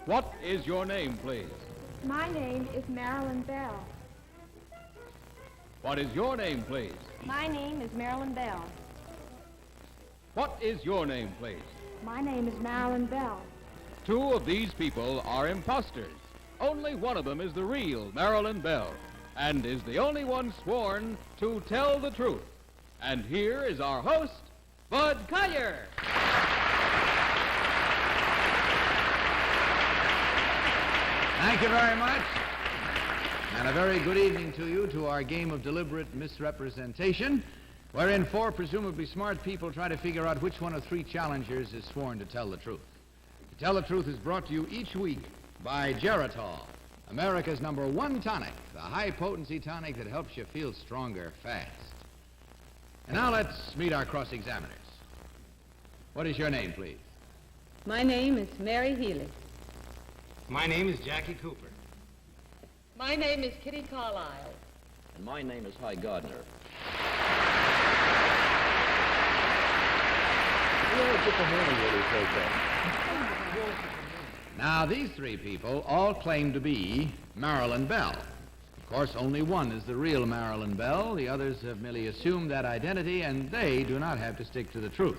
What is your name, please? My name is Marilyn Bell. What is your name, please? My name is Marilyn Bell. What is your name, please? My name is Marilyn Bell. Two of these people are impostors. Only one of them is the real Marilyn Bell, and is the only one sworn to tell the truth. And here is our host, Bud Collier. Thank you very much. And a very good evening to you to our game of deliberate misrepresentation, wherein four presumably smart people try to figure out which one of three challengers is sworn to tell the truth. To Tell the Truth is brought to you each week by Geritol, America's #1 tonic, the high-potency tonic that helps you feel stronger fast. And now let's meet our cross-examiners. What is your name, please? My name is Mary Healy. My name is Jackie Cooper. My name is Kitty Carlisle. And my name is Hy Gardner. Now, these three people all claim to be Marilyn Bell. Of course, only one is the real Marilyn Bell. The others have merely assumed that identity, and they do not have to stick to the truth.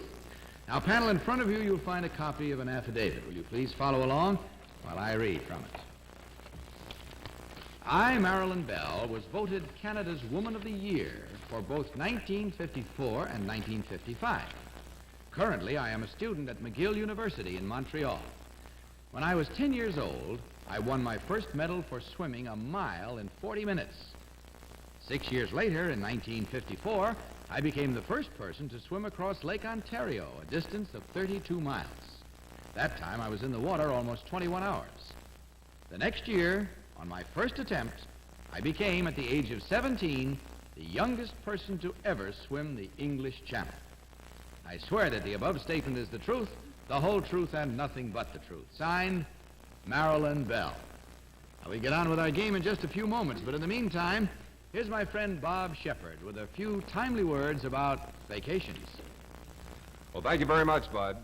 Now, panel, in front of you, you'll find a copy of an affidavit. Will you please follow along while I read from it? I, Marilyn Bell, was voted Canada's Woman of the Year for both 1954 and 1955. Currently, I am a student at McGill University in Montreal. When I was 10 years old, I won my first medal for swimming a mile in 40 minutes. 6 years later, in 1954, I became the first person to swim across Lake Ontario, a distance of 32 miles. That time, I was in the water almost 21 hours. The next year, on my first attempt, I became, at the age of 17, the youngest person to ever swim the English Channel. I swear that the above statement is the truth, the whole truth, and nothing but the truth. Signed, Marilyn Bell. Now, we get on with our game in just a few moments, but in the meantime, here's my friend Bob Shepard with a few timely words about vacations. Well, thank you very much, Bud.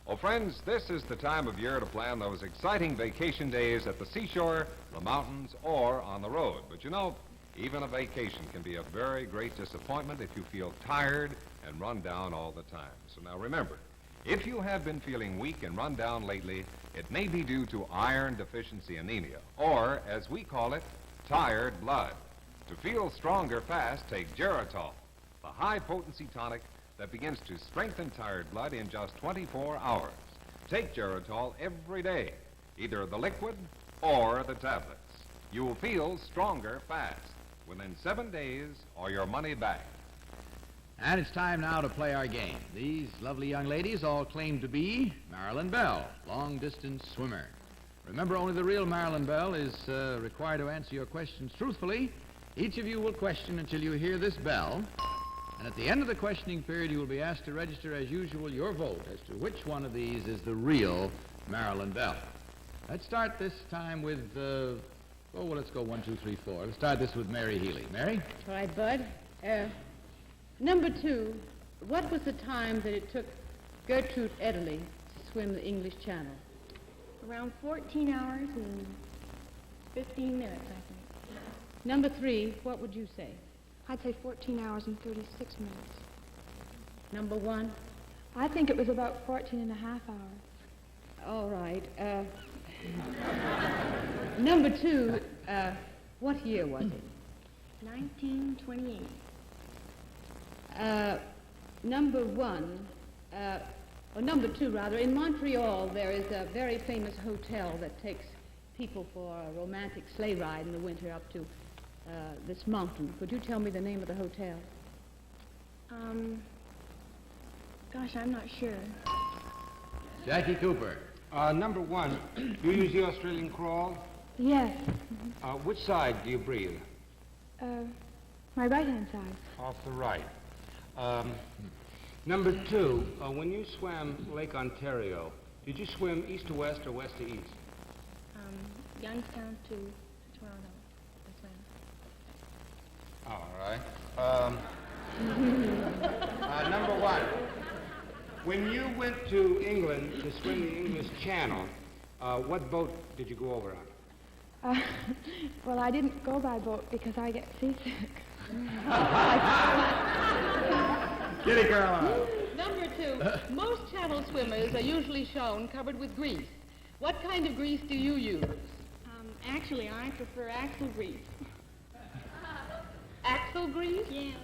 Well, friends, this is the time of year to plan those exciting vacation days at the seashore, the mountains, or on the road. But you know, even a vacation can be a very great disappointment if you feel tired and run down all the time. So now remember, if you have been feeling weak and run down lately, it may be due to iron deficiency anemia, or, as we call it, tired blood. To feel stronger fast, take Geritol, the high-potency tonic that begins to strengthen tired blood in just 24 hours. Take Geritol every day, either the liquid or the tablets. You will feel stronger fast within 7 days or your money back. And it's time now to play our game. These lovely young ladies all claim to be Marilyn Bell, long-distance swimmer. Remember, only the real Marilyn Bell is required to answer your questions truthfully. Each of you will question until you hear this bell. And at the end of the questioning period, you will be asked to register, as usual, your vote as to which one of these is the real Marilyn Bell. Let's start this time with, let's go 1, 2, 3, 4. Let's start this with Mary Healy. Mary? All right, Bud. Number 2, what was the time that it took Gertrude Ederle to swim the English Channel? Around 14 hours and 15 minutes, I think. Number 3, what would you say? I'd say 14 hours and 36 minutes. Number 1? I think it was about 14 and a half hours. All right. Number 2, what year was it? 1928. Number 2, rather. In Montreal, there is a very famous hotel that takes people for a romantic sleigh ride in the winter up to this mountain. Could you tell me the name of the hotel? Gosh, I'm not sure. Jackie Cooper. Number 1, you use the Australian crawl? Yes. Which side do you breathe? My right-hand side. Off the right. Number 2, when you swam Lake Ontario, did you swim east to west or west to east? Youngstown to Toronto. All right. Number 1. When you went to England to swim the English Channel, what boat did you go over on? Well, I didn't go by boat because I get seasick. Kitty Carlisle. Number 2, most channel swimmers are usually shown covered with grease. What kind of grease do you use? Actually, I prefer axle grease. Axle grease? Yes.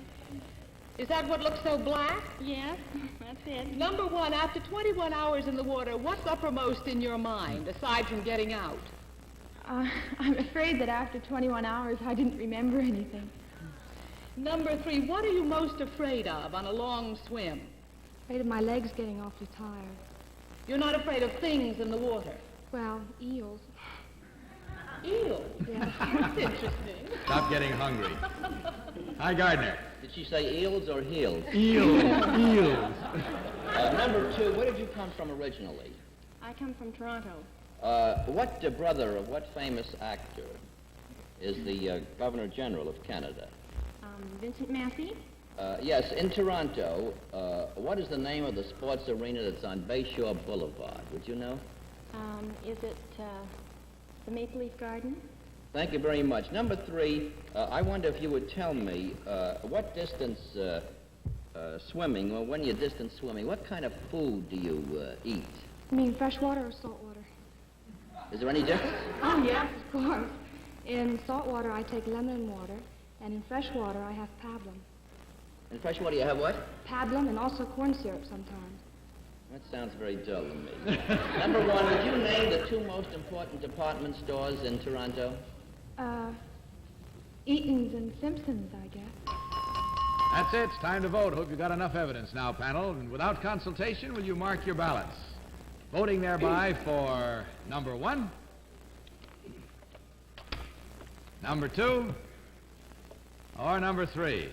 Is that what looks so black? Yes, that's it. Number 1, after 21 hours in the water, what's uppermost in your mind, aside from getting out? I'm afraid that after 21 hours, I didn't remember anything. Number 3, what are you most afraid of on a long swim? Afraid of my legs getting awfully tired. You're not afraid of things in the water? Well, eels. Eels? Yes. That's interesting. Stop getting hungry. Hi, Gardner. Did she say eels or heels? Eels. Number 2, where did you come from originally? I come from Toronto. What brother of what famous actor is the Governor General of Canada? Vincent Massey? Yes, in Toronto, what is the name of the sports arena that's on Bayshore Boulevard? Would you know? Is it the Maple Leaf Garden? Thank you very much. Number 3, I wonder if you would tell me what distance swimming, or when you're distance swimming, what kind of food do you eat? You mean fresh water or salt water? Is there any difference? Oh, yes, of course. In salt water, I take lemon water, and in fresh water, I have pablum. In fresh water you have what? Pablum and also corn syrup sometimes. That sounds very dull to me. Number 1, would you name the 2 most important department stores in Toronto? Eaton's and Simpson's, I guess. That's it. It's time to vote. Hope you got enough evidence now, panel. And without consultation, will you mark your ballots? Voting thereby for number 1, number 2, or number 3. Of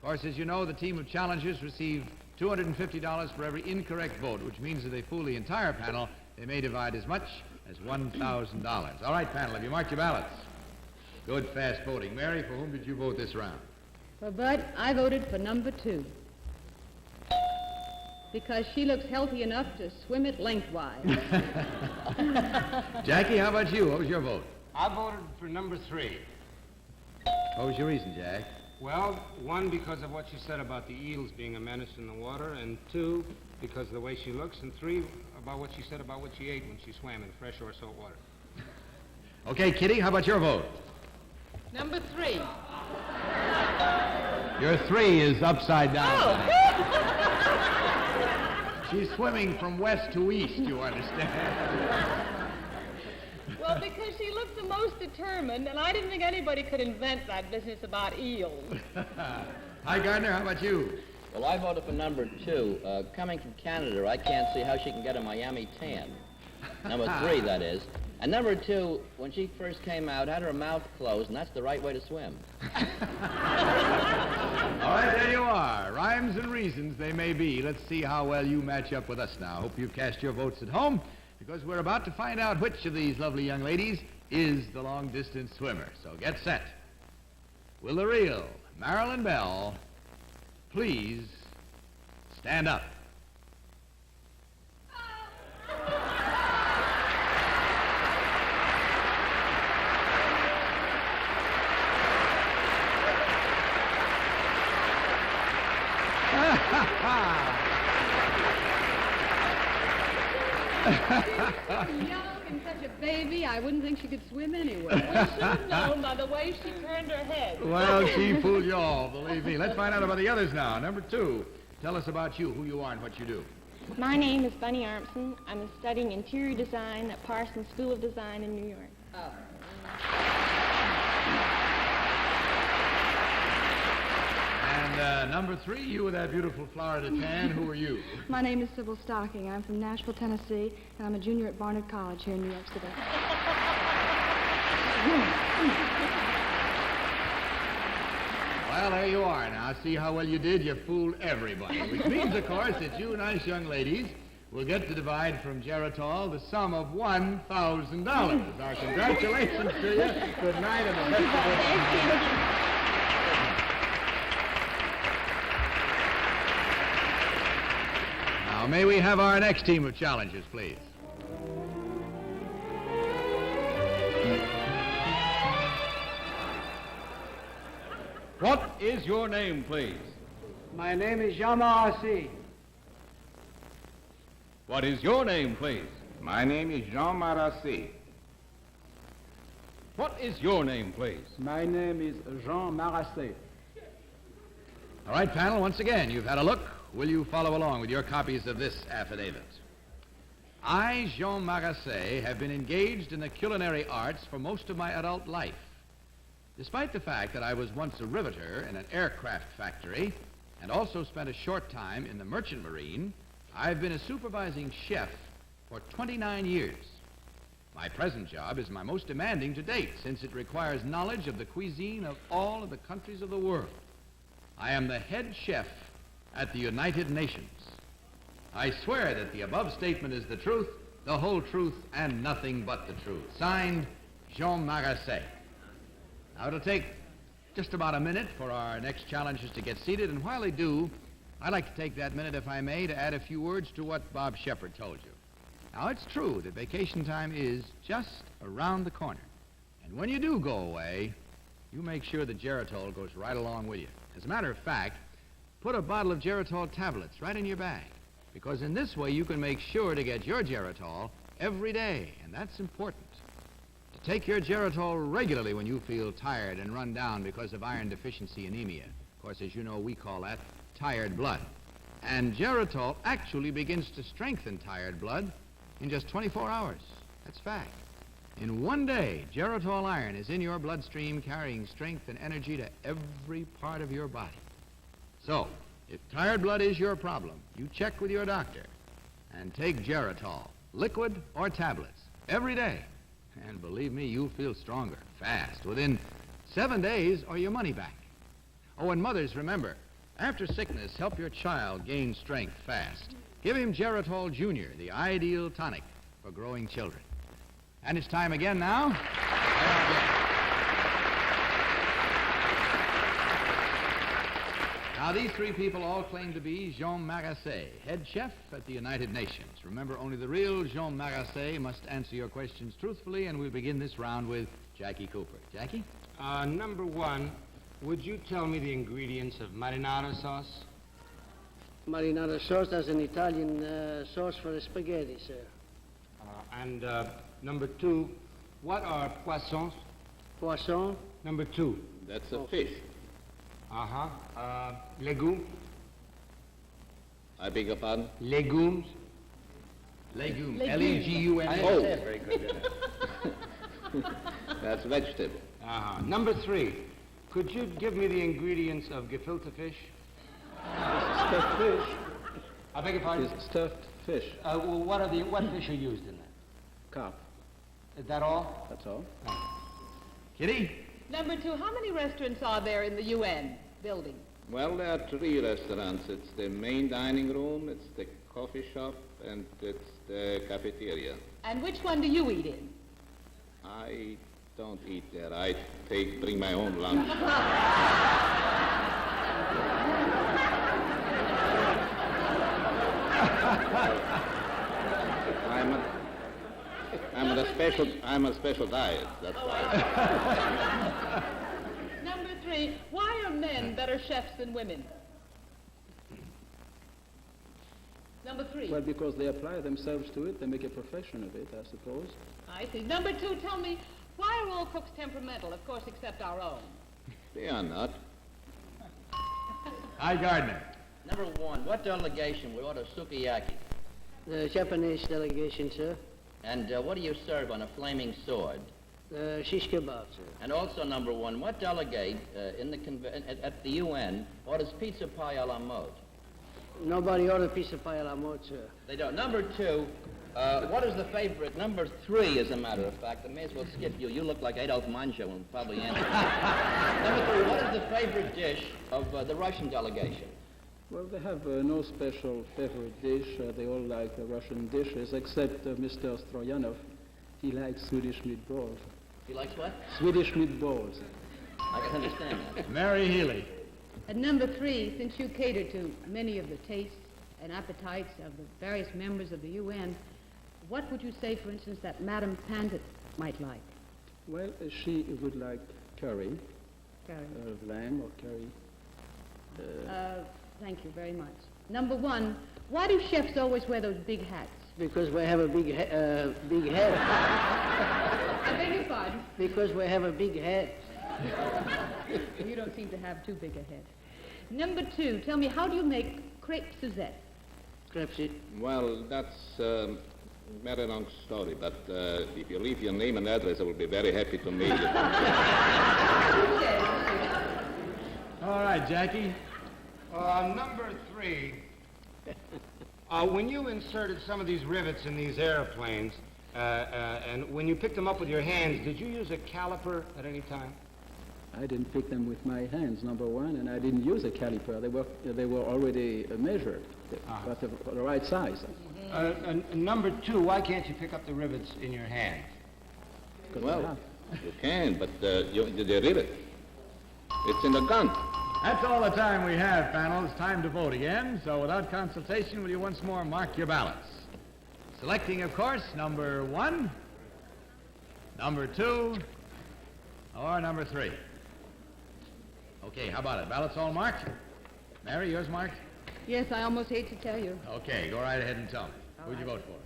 course, as you know, the team of challengers receive $250 for every incorrect vote, which means that they fool the entire panel, they may divide as much as $1,000. All right, panel, have you marked your ballots? Good, fast voting. Mary, for whom did you vote this round? For Bud, I voted for number 2. Because she looks healthy enough to swim it lengthwise. Jackie, how about you? What was your vote? I voted for number 3. What was your reason, Jack? Well, 1, because of what she said about the eels being a menace in the water, and 2, because of the way she looks, and 3, about what she said about what she ate when she swam in fresh or salt water. Okay, Kitty, how about your vote? Number 3. Your 3 is upside down. Oh! She's swimming from west to east, you understand. Well, because she looked the most determined, and I didn't think anybody could invent that business about eels. Hi, Gardner, how about you? Well, I voted for number 2. Coming from Canada, I can't see how she can get a Miami tan. Number 3, that is. And number 2, when she first came out, had her mouth closed, and that's the right way to swim. All right, there you are. Rhymes and reasons they may be. Let's see how well you match up with us now. Hope you've cast your votes at home, because we're about to find out which of these lovely young ladies is the long-distance swimmer. So get set. Will the real Marilyn Bell please stand up? Young and such a baby, I wouldn't think she could swim anyway. We should have known by the way she turned her head. Well, she fooled you all, believe me. Let's find out about the others now. Number 2, tell us about you, who you are and what you do. My name is Bunny Armson. I'm studying interior design at Parsons School of Design in New York. Oh. And number 3, you with that beautiful Florida tan, who are you? My name is Sybil Stocking. I'm from Nashville, Tennessee, and I'm a junior at Barnard College here in New York City. Well, there you are now. See how well you did? You fooled everybody. Which means, of course, that you nice young ladies will get to divide from Geritol the sum of $1,000. Our congratulations to you. Good night and the best of luck. Now, may we have our next team of challengers, please? What is your name, please? My name is Jean Marassi. What is your name, please? My name is Jean Marassi. What is your name, please? My name is Jean Marassi. All right, panel, once again, you've had a look. Will you follow along with your copies of this affidavit? I, Jean Marasset, have been engaged in the culinary arts for most of my adult life. Despite the fact that I was once a riveter in an aircraft factory and also spent a short time in the merchant marine, I've been a supervising chef for 29 years. My present job is my most demanding to date, since it requires knowledge of the cuisine of all of the countries of the world. I am the head chef at the United Nations. I swear that the above statement is the truth, the whole truth, and nothing but the truth. Signed, Jean Marasset. Now, it'll take just about a minute for our next challengers to get seated, and while they do, I'd like to take that minute, if I may, to add a few words to what Bob Shepard told you. Now, it's true that vacation time is just around the corner. And when you do go away, you make sure that Geritol goes right along with you. As a matter of fact, put a bottle of Geritol tablets right in your bag, because in this way you can make sure to get your Geritol every day, and that's important. To take your Geritol regularly when you feel tired and run down because of iron deficiency anemia. Of course, as you know, we call that tired blood. And Geritol actually begins to strengthen tired blood in just 24 hours. That's fact. In one day, Geritol iron is in your bloodstream, carrying strength and energy to every part of your body. So, if tired blood is your problem, you check with your doctor and take Geritol, liquid or tablets, every day. And believe me, you'll feel stronger, fast, within 7 days or your money back. Oh, and mothers, remember, after sickness, help your child gain strength fast. Give him Geritol Jr., the ideal tonic for growing children. And it's time again now. Now, these three people all claim to be Jean Marasset, head chef at the United Nations. Remember, only the real Jean Marasset must answer your questions truthfully, and we'll begin this round with Jackie Cooper. Jackie? Number one, would you tell me the ingredients of marinara sauce? Marinara sauce, that's an Italian sauce for the spaghetti, sir. And number two, what are poissons? Poisson? Number two. That's a fish. Legumes? I beg your pardon? Legumes? Legumes. L-E-G-U-M. Oh, very good. That's vegetable. Number three, could you give me the ingredients of gefilte fish? Stuffed fish. I beg your pardon? Is stuffed fish. What fish are used in that? Carp. Is that all? That's all. Kitty? Number two, how many restaurants are there in the UN building? Well, there are 3 restaurants. It's the main dining room, it's the coffee shop, and it's the cafeteria. And which one do you eat in? I don't eat there. I bring my own lunch. I'm a special diet, that's why. Number three, why are men better chefs than women? Number three. Well, because they apply themselves to it, they make a profession of it, I suppose. I see. Number two, tell me, why are all cooks temperamental, of course, except our own? They are not. Hi, Gardner. Number one, what delegation would order sukiyaki? The Japanese delegation, sir. And what do you serve on a flaming sword? Shish kebab, sir. And also, number one, what delegate at the UN orders pizza pie a la mode? Nobody ordered pizza pie a la mode, sir. They don't. Number two, what is the favorite? Number three, as a matter of fact. I may as well skip you. You look like Adolf Mancha and will probably answer. Number three, what is the favorite dish of the Russian delegation? Well, they have no special favorite dish. They all like Russian dishes, except Mr. Stroyanov. He likes Swedish meatballs. He likes what? Swedish meatballs. I can understand that. Mary Healy. And number three, since you cater to many of the tastes, and appetites of the various members of the UN, what would you say, for instance, that Madame Pandit might like? Well, she would like curry, Curry. lamb or curry. Thank you very much. Number one, why do chefs always wear those big hats? Because we have a big head. I beg your pardon? Because we have a big head. You don't seem to have too big a head. Number two, tell me, how do you make crepe Suzette? Crepes. Well, that's a very long story, but if you leave your name and address, I will be very happy to meet you. All right, Jackie. Number 3. When you inserted some of these rivets in these airplanes, and when you picked them up with your hands, did you use a caliper at any time? I didn't pick them with my hands, number one, and I didn't use a caliper. They were already measured, but the right size. And number 2, why can't you pick up the rivets in your hands? Well, you can, but the rivet, it's in the gun. That's all the time we have, panel. It's time to vote again. So without consultation, will you once more mark your ballots? Selecting, of course, number 1, number 2, or number 3. Okay, how about it? Ballots all marked? Mary, yours marked? Yes, I almost hate to tell you. Okay, go right ahead and tell me. Who'd you vote for?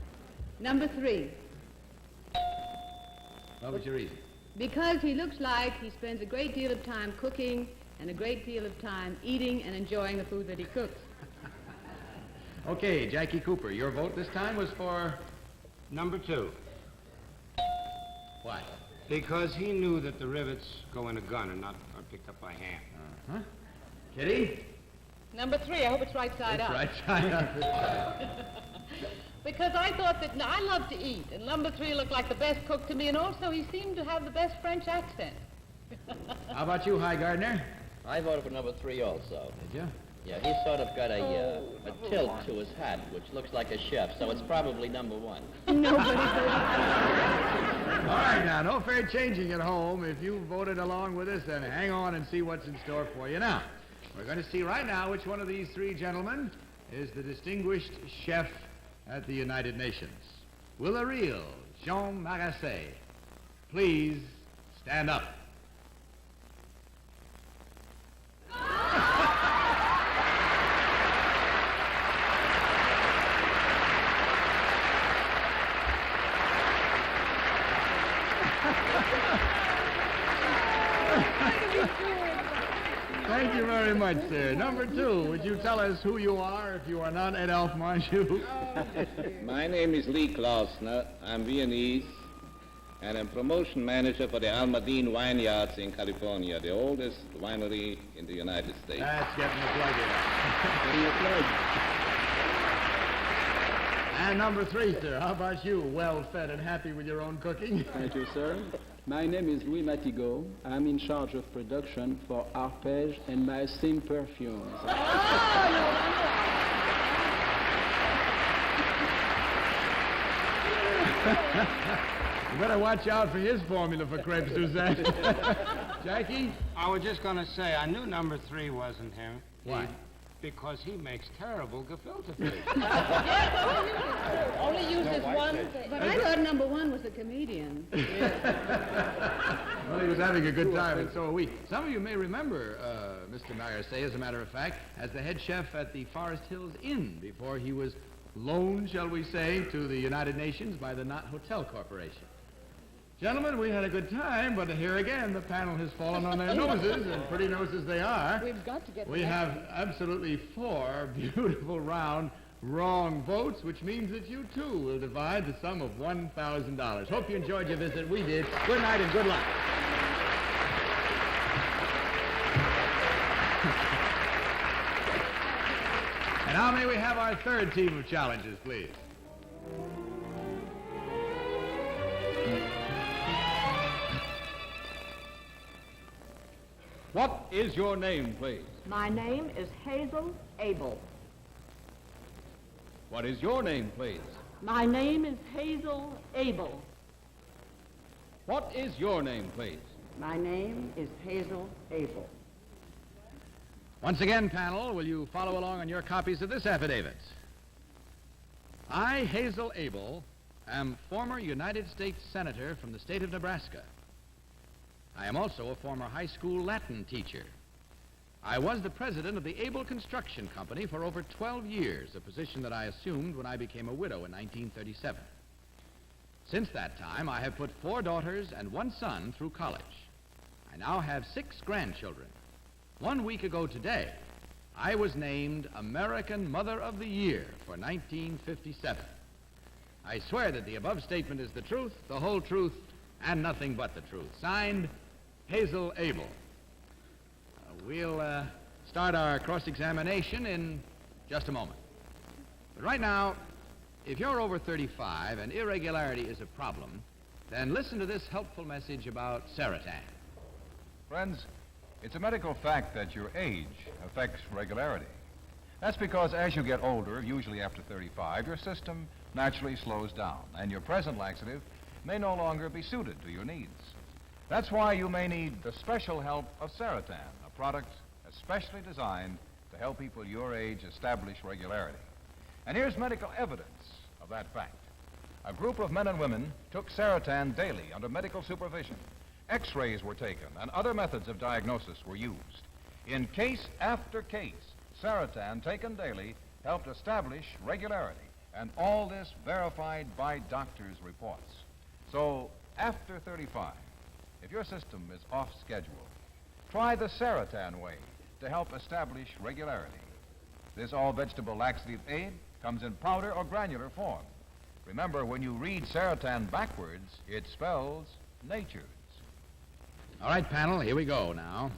Number 3, What was your reason? because he looks like he spends a great deal of time cooking and a great deal of time eating and enjoying the food that he cooks. Okay, Jackie Cooper, your vote this time was for... Number 2, Why? because he knew that the rivets go in a gun and not are picked up by hand. Uh-huh. Kitty? Number 3, I hope it's right side That's up. right side up. Because I thought that I love to eat, and number 3 looked like the best cook to me, and also he seemed to have the best French accent. How about you, High Gardner? I voted for number 3 also. Did you? Yeah, he's sort of got a tilt to his hat, which looks like a chef, so it's probably number 1. Nobody All right, now, no fair changing at home. If you voted along with us, then hang on and see what's in store for you now. We're going to see right now which one of these 3 gentlemen is the distinguished chef at the United Nations. Will the real Jean Marasse please stand up? Thank you very much, sir. Number 2, would you tell us who you are if you are not Adolphe Manjou? My name is Lee Klausner. I'm Viennese, and I'm promotion manager for the Almadine Vineyards in California, the oldest winery in the United States. That's getting the plug in. And number 3, sir, how about you? Well fed and happy with your own cooking? Thank you, sir. My name is Louis Matigot. I'm in charge of production for Arpège and Massim Perfumes. You better watch out for his formula for crepe Suzette. Jackie? I was just going to say, I knew number 3 wasn't him. Why? Because he makes terrible gefilte fish. only uses one. But I thought number 1 was a comedian. Well, he was having a good time, and so are we. Some of you may remember Mr. Marasse, as a matter of fact, as the head chef at the Forest Hills Inn before he was loaned, shall we say, to the United Nations by the Knott Hotel Corporation. Gentlemen, we had a good time, but here again, the panel has fallen on their noses, and pretty noses they are. We've got to get We have absolutely 4 beautiful round wrong votes, which means that you too will divide the sum of $1,000. Hope you enjoyed your visit. We did. Good night and good luck. And now may we have our 3rd team of challenges, please. What is your name, please? My name is Hazel Abel. What is your name, please? My name is Hazel Abel. What is your name, please? My name is Hazel Abel. Once again, panel, will you follow along on your copies of this affidavit? I, Hazel Abel, am former United States Senator from the state of Nebraska. I am also a former high school Latin teacher. I was the president of the Abel Construction Company for over 12 years, a position that I assumed when I became a widow in 1937. Since that time, I have put 4 daughters and 1 son through college. I now have 6 grandchildren. 1 week ago today, I was named American Mother of the Year for 1957. I swear that the above statement is the truth, the whole truth, and nothing but the truth. Signed, Hazel Abel. We'll start our cross-examination in just a moment. But right now, if you're over 35 and irregularity is a problem, then listen to this helpful message about Saratan. Friends, it's a medical fact that your age affects regularity. That's because as you get older, usually after 35, your system naturally slows down, and your present laxative may no longer be suited to your needs. That's why you may need the special help of Saratan, a product especially designed to help people your age establish regularity. And here's medical evidence of that fact. A group of men and women took Saratan daily under medical supervision. X-rays were taken and other methods of diagnosis were used. In case after case, Saratan taken daily helped establish regularity, and all this verified by doctors' reports. So, after 35, if your system is off schedule, try the Saratan way to help establish regularity. This all-vegetable laxative aid comes in powder or granular form. Remember, when you read Saratan backwards, it spells natures. All right, panel, here we go now.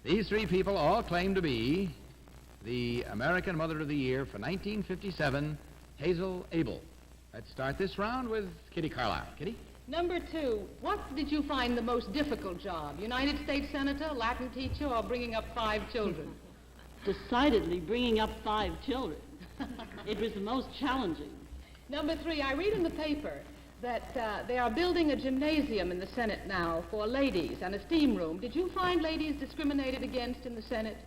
These 3 people all claim to be the American Mother of the Year for 1957, Hazel Abel. Let's start this round with Kitty Carlisle. Kitty? Number 2, what did you find the most difficult job? United States Senator, Latin teacher, or bringing up 5 children? Decidedly bringing up 5 children. It was the most challenging. Number 3, I read in the paper that they are building a gymnasium in the Senate now for ladies and a steam room. Did you find ladies discriminated against in the Senate?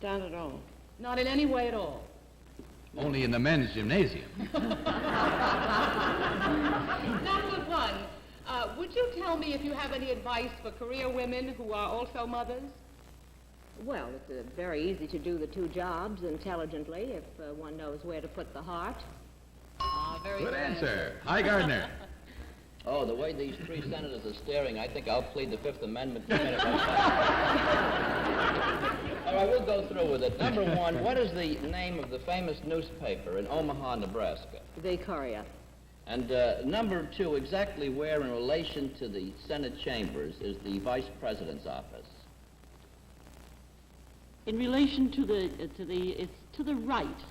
Not at all. Not in any way at all. Only in the men's gymnasium. Number 1, would you tell me if you have any advice for career women who are also mothers? Well, it's very easy to do the 2 jobs intelligently if one knows where to put the heart. Very good answer. Hi, Gardner. Oh, the way these 3 senators are staring, I think I'll plead the 5th Amendment to minute right now. All right, we'll go through with it. Number 1, what is the name of the famous newspaper in Omaha, Nebraska? The Courier. And number 2, exactly where in relation to the Senate chambers is the Vice President's office? In relation to it's to the right,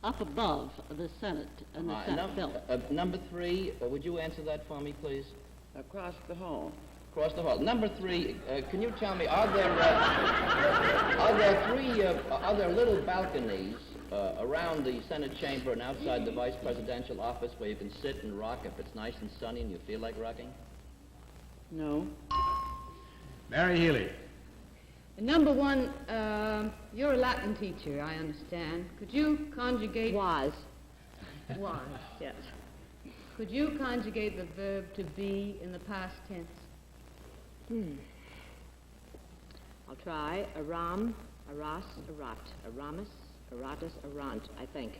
up above the Senate and the Senate bill. Number 3, would you answer that for me, please? Across the hall. Across the hall. Number 3, can you tell me, are there little balconies around the Senate chamber and outside the Vice Presidential office where you can sit and rock if it's nice and sunny and you feel like rocking? No. Mary Healy. Number 1, you're a Latin teacher, I understand. Could you conjugate... Was, yes. Could you conjugate the verb to be in the past tense? I'll try. Aram, aras, arat, aramis, aratus, arant, I think.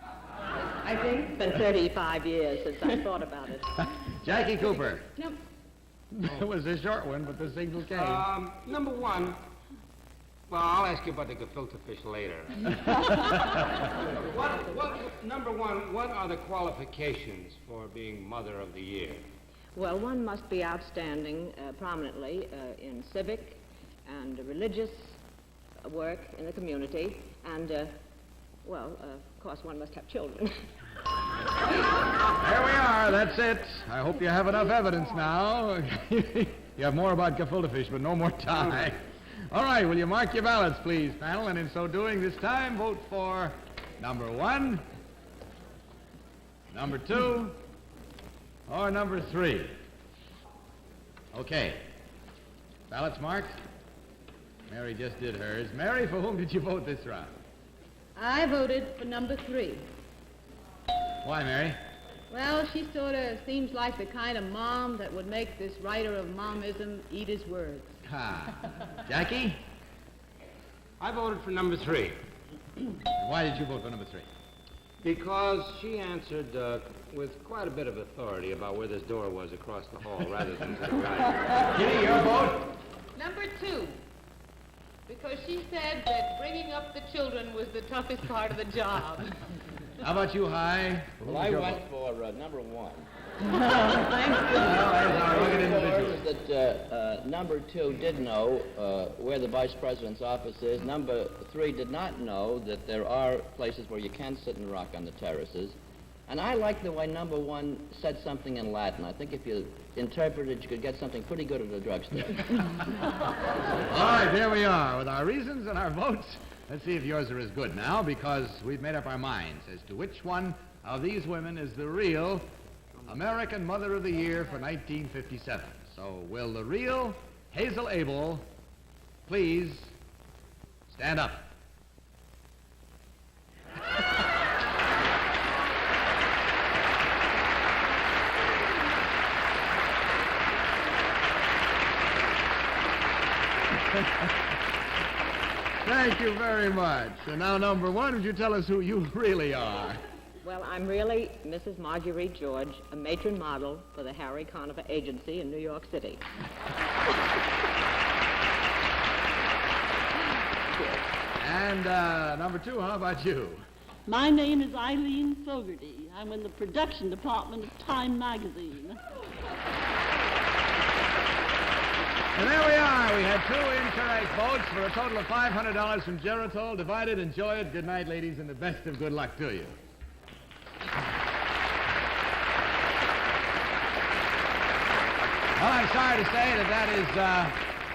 I think? It's been 35 years since I thought about it. Jackie Cooper. No. It was a short one, but the signal came. Number 1, well, I'll ask you about the gefilte fish later. Number 1, what are the qualifications for being Mother of the Year? Well, one must be outstanding prominently in civic and religious work in the community, and, of course, one must have children. There we are. That's it. I hope you have enough evidence now. You have more about gefilte fish, but no more time. All right, will you mark your ballots, please, panel? And in so doing, this time, vote for number 1, number 2, or number 3. Okay. Ballots marked? Mary just did hers. Mary, for whom did you vote this round? I voted for number 3. Why, Mary? Well, she sort of seems like the kind of mom that would make this writer of momism eat his words. Ha. Jackie? I voted for number 3. Why did you vote for number 3? Because she answered with quite a bit of authority about where this door was across the hall rather than to the right. Kitty, your vote? Number 2. Because she said that bringing up the children was the toughest part of the job. How about you, Hi? Well, I went for number 1. That number 2 did know where the vice president's office is. Number 3 did not know that there are places where you can sit and rock on the terraces. And I like the way number 1 said something in Latin. I think if you interpreted, you could get something pretty good at a drugstore. All right, there we are with our reasons and our votes. Let's see if yours are as good now, because we've made up our minds as to which one of these women is the real American Mother of the Year for 1957. So will the real Hazel Abel please stand up? Thank you very much. And now, number 1, would you tell us who you really are? Well, I'm really Mrs. Marguerite George, a matron model for the Harry Conover Agency in New York City. And number 2, how about you? My name is Eileen Fogarty. I'm in the production department of Time magazine. And there we are. We had 2 incorrect votes for a total of $500 from Geritol. Divided. Enjoy it. Good night, ladies, and the best of good luck to you. Well, I'm sorry to say that is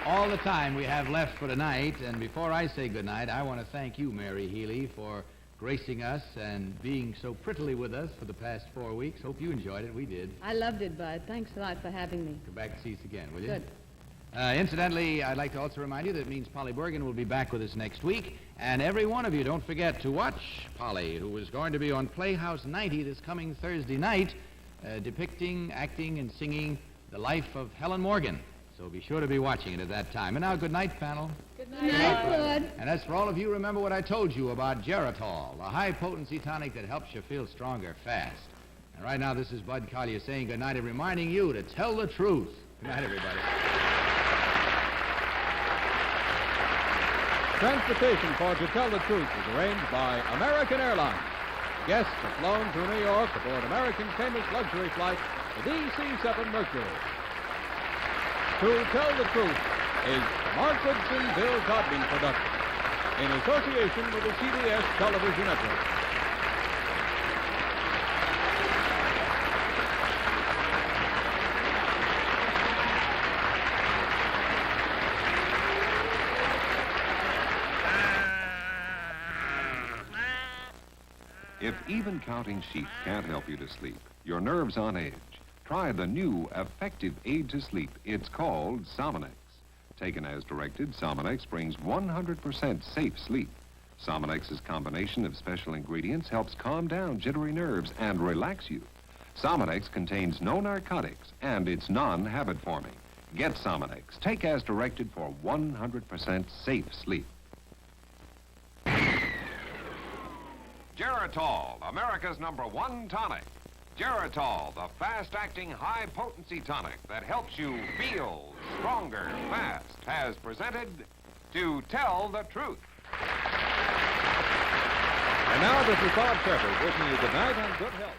all the time we have left for tonight. And before I say good night, I want to thank you, Mary Healy, for gracing us and being so prettily with us for the past 4 weeks. Hope you enjoyed it. We did. I loved it, Bud. Thanks a lot for having me. Come back and see us again, will you? Good. Incidentally, I'd like to also remind you that it means Polly Bergen will be back with us next week. And every one of you, don't forget to watch Polly, who is going to be on Playhouse 90 this coming Thursday night, depicting, acting, and singing the life of Helen Morgan. So be sure to be watching it at that time. And now, good night, panel. Good night, Bud. And as for all of you, remember what I told you about Geritol, a high-potency tonic that helps you feel stronger fast. And right now, this is Bud Collier saying good night and reminding you to tell the truth. Good night, everybody. Transportation for To Tell the Truth was arranged by American Airlines. Guests are flown to New York aboard American's famous luxury flight, the DC-7 Mercury. To Tell the Truth is the Mark Goodson, Bill Codman production in association with the CBS Television Network. If even counting sheep can't help you to sleep, your nerves on edge, try the new effective aid to sleep. It's called Sominex. Taken as directed, Sominex brings 100% safe sleep. Sominex's combination of special ingredients helps calm down jittery nerves and relax you. Sominex contains no narcotics, and it's non-habit forming. Get Sominex. Take as directed for 100% safe sleep. Geritol, America's #1 tonic. Geritol, the fast-acting, high-potency tonic that helps you feel stronger fast, has presented To Tell the Truth. And now this is Bob Shepard wishing you good night and good health.